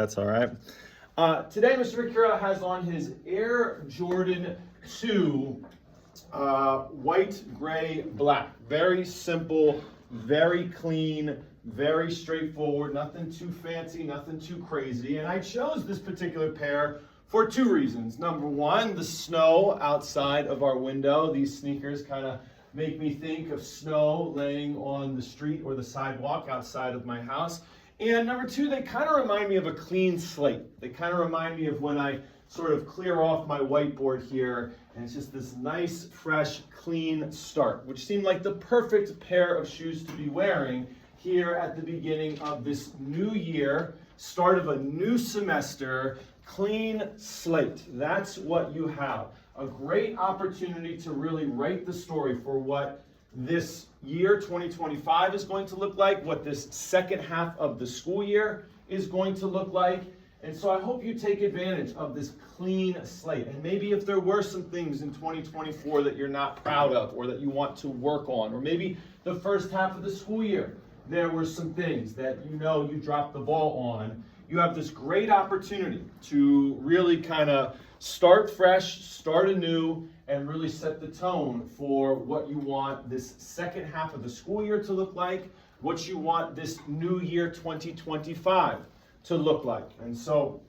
That's all right. Today, Mr. Mercuro has on his Air Jordan 2 white, gray, black. Very simple, very clean, very straightforward, nothing too fancy, nothing too crazy. And I chose this particular pair for two reasons. Number one, the snow outside of our window. These sneakers kind of make me think of snow laying on the street or the sidewalk outside of my house. And number two, they kind of remind me of a clean slate. They kind of remind me of when I sort of clear off my whiteboard here, and it's just this nice, fresh, clean start, which seemed like the perfect pair of shoes to be wearing here at the beginning of this new year, start of a new semester, clean slate. That's what you have. A great opportunity to really write the story for what this year 2025 is going to look like, what this second half of the school year is going to look like. And so I hope you take advantage of this clean slate. And maybe if there were some things in 2024 that you're not proud of or that you want to work on, or maybe the first half of the school year, there were some things that you know you dropped the ball on, you have this great opportunity to really kind of start fresh, start anew, and really set the tone for what you want this second half of the school year to look like, what you want this new year 2025 to look like. And so,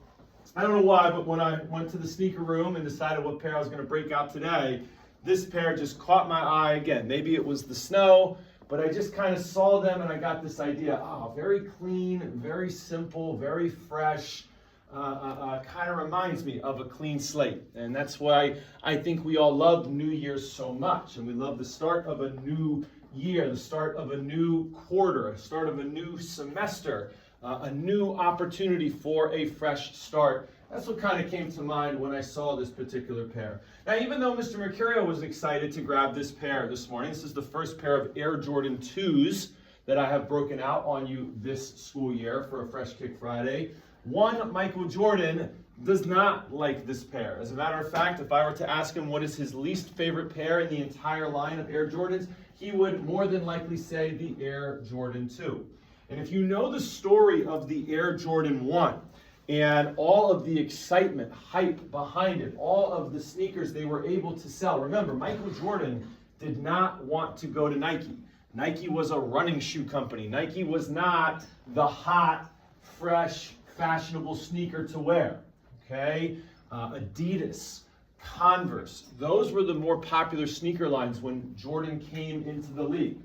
I don't know why, but when I went to the sneaker room and decided what pair I was going to break out today, this pair just caught my eye again. Maybe it was the snow, but I just kind of saw them and I got this idea, very clean, very simple, very fresh. Kind of reminds me of a clean slate. And that's why I think we all love New Year's so much. And we love the start of a new year, the start of a new quarter, the start of a new semester, a new opportunity for a fresh start. That's what kind of came to mind when I saw this particular pair. Now, even though Mr. Mercuro was excited to grab this pair this morning, this is the first pair of Air Jordan 2s that I have broken out on you this school year for a Fresh Kick Friday. One, Michael Jordan does not like this pair. As a matter of fact, if I were to ask him what is his least favorite pair in the entire line of Air Jordans, he would more than likely say the Air Jordan 2. And if you know the story of the Air Jordan 1 and all of the excitement, hype behind it, all of the sneakers they were able to sell, remember, Michael Jordan did not want to go to Nike. Nike was a running shoe company. Nike was not the hot, fresh, fashionable sneaker to wear, okay? Adidas, Converse, those were the more popular sneaker lines when Jordan came into the league.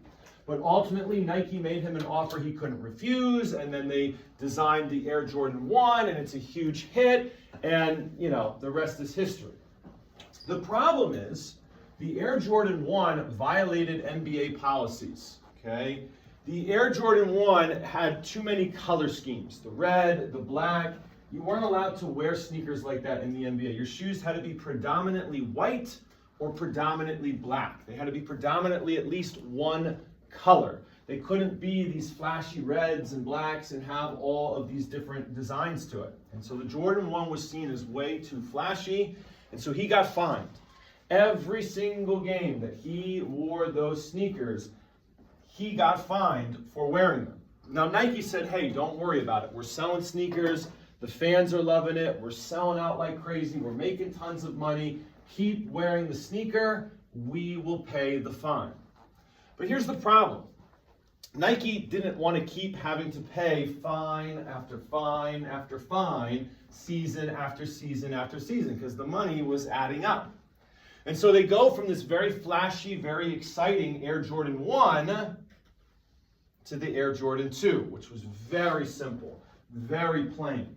But ultimately, Nike made him an offer he couldn't refuse, and then they designed the Air Jordan 1, and it's a huge hit, and, you know, the rest is history. The problem is, the Air Jordan 1 violated NBA policies, okay? The Air Jordan 1 had too many color schemes. The red, the black. You weren't allowed to wear sneakers like that in the NBA. Your shoes had to be predominantly white or predominantly black. They had to be predominantly at least one color. They couldn't be these flashy reds and blacks and have all of these different designs to it. And so the Jordan 1 was seen as way too flashy, and so he got fined. Every single game that he wore those sneakers, he got fined for wearing them. Now, Nike said, hey, don't worry about it. We're selling sneakers. The fans are loving it. We're selling out like crazy. We're making tons of money. Keep wearing the sneaker. We will pay the fine. But here's the problem. Nike didn't want to keep having to pay fine after fine after fine, season after season after season, because the money was adding up. And so they go from this very flashy, very exciting Air Jordan 1 to the Air Jordan 2, which was very simple, very plain.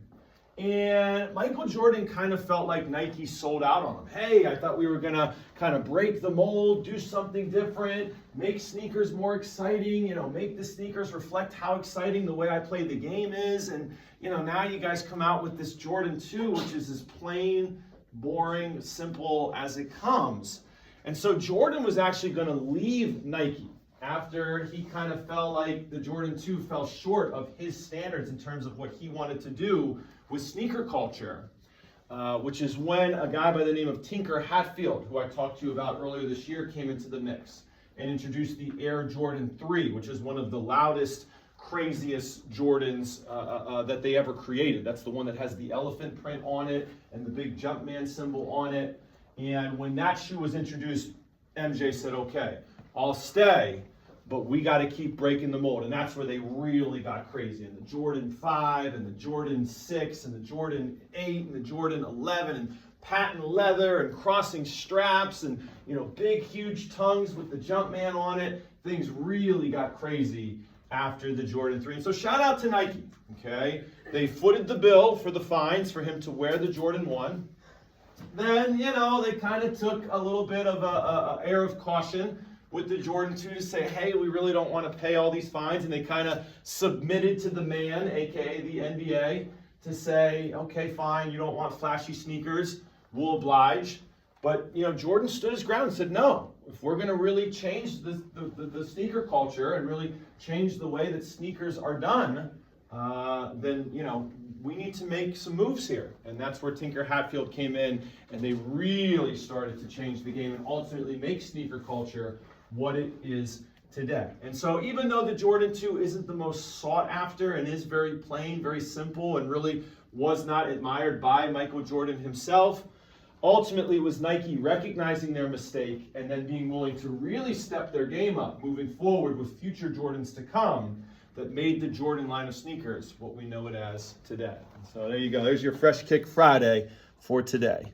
And Michael Jordan kind of felt like Nike sold out on him. Hey, I thought we were going to kind of break the mold, do something different, make sneakers more exciting, you know, make the sneakers reflect how exciting the way I play the game is. And, you know, now you guys come out with this Jordan 2, which is as plain, boring, simple as it comes. And so Jordan was actually going to leave Nike after he kind of felt like the Jordan 2 fell short of his standards in terms of what he wanted to do with sneaker culture, which is when a guy by the name of Tinker Hatfield, who I talked to you about earlier this year, came into the mix and introduced the Air Jordan 3, which is one of the loudest craziest Jordans that they ever created. That's the one that has the elephant print on it and the big Jumpman symbol on it. And when that shoe was introduced, MJ said, okay, I'll stay, but we got to keep breaking the mold. And that's where they really got crazy. And the Jordan 5 and the Jordan 6 and the Jordan 8 and the Jordan 11 and patent leather and crossing straps and, you know, big, huge tongues with the Jumpman on it. Things really got crazy after the Jordan 3. And so shout out to Nike, okay? They footed the bill for the fines for him to wear the Jordan 1. Then, you know, they kind of took a little bit of a air of caution with the Jordan 2 to say, hey, we really don't want to pay all these fines. And they kind of submitted to the man, aka the NBA, to say, okay, fine, you don't want flashy sneakers, we'll oblige. But, you know, Jordan stood his ground and said, no, if we're going to really change the sneaker culture and really change the way that sneakers are done, then, you know, we need to make some moves here. And that's where Tinker Hatfield came in, and they really started to change the game and ultimately make sneaker culture what it is today. And so even though the Jordan 2 isn't the most sought after and is very plain, very simple, and really was not admired by Michael Jordan himself, ultimately it was Nike recognizing their mistake and then being willing to really step their game up moving forward with future Jordans to come that made the Jordan line of sneakers what we know it as today. So there you go. There's your Fresh Kick Friday for today.